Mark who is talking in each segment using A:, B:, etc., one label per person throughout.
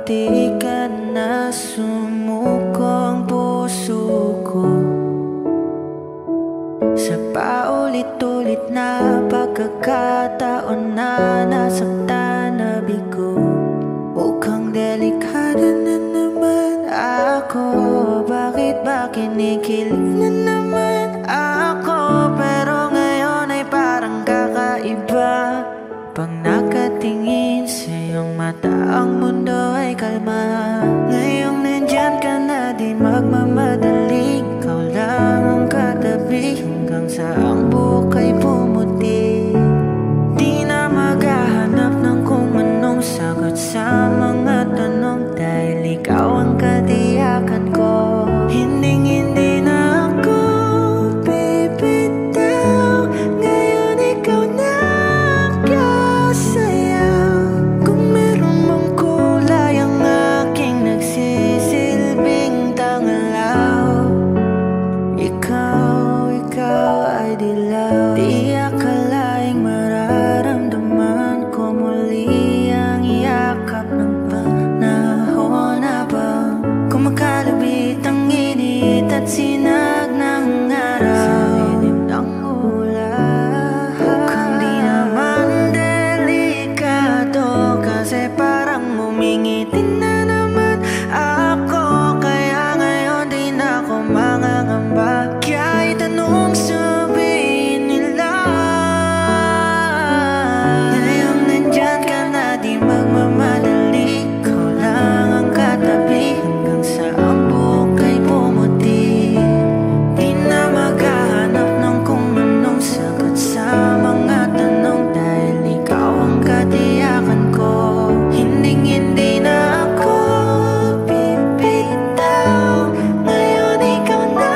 A: di ka na sumuko ang puso ko sa paulit-ulit na pagkakataon na nasaktan na bigo. Mukhang delikado na naman ako. Bakit ba kinikilig na naman ako? Pero ngayon ay parang kakaiba. Pag nakatingin sa iyong mata, ang mundo ay kalma. Ngayong nandyan ka na, di magmamadali. Ikaw lang ang katabi hanggang sa ang buhok ay pumuti. Di na maghahanap ng kung anong sagot sa mga tanong, dahil ikaw ang katiyakan ko. Hindi na ako bibitaw. Ngayon ikaw na kasayaw. Kung meron mang kulay ang aking nagsisilbing tangalaw, ikaw ay dilaw. Di akalaing mararamdaman ko muli ang yakap ng panahon habang kumakalabit ang init at sinag ng araw sa ilim ng ulan. Mukhang di naman delikado, kasi parang umingiti na naman ako. Kaya ngayon di na ako mangangamba. Kahit anong sabihin nila, ngayong nandyan ka na, di magmamadali. Ikaw lang ang katabi hanggang sa ang buhok ay pumuti. Di na maghahanap ng kung anong sagot sa mga tanong, dahil ikaw ang katiyakan ko. Hindi na ako bibitaw. Ngayon ikaw na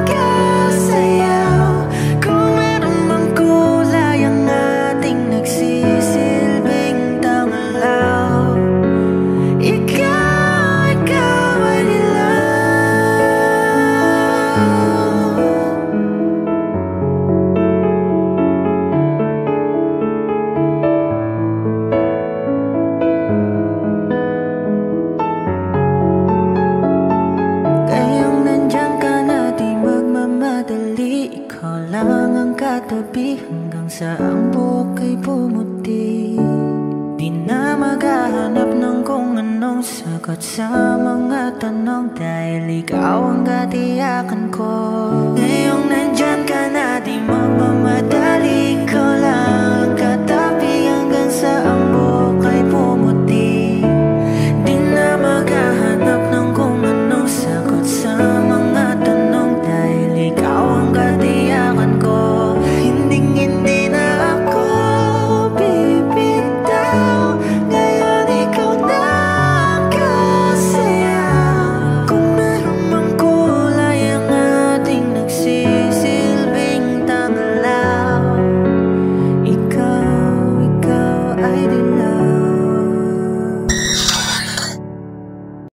A: kasayaw. Kung meron mang kulay ang ating nagsisilbing tangalaw, ikaw ay dilaw. Ngayong nandyan ka na, di magmamadali. Ikaw lang ang katabi hanggang sa ang buhok ay pumuti. Di na maghahanap ng kung anong sagot sa mga tanong, dahil ikaw ang katiyakan ko. Ngayong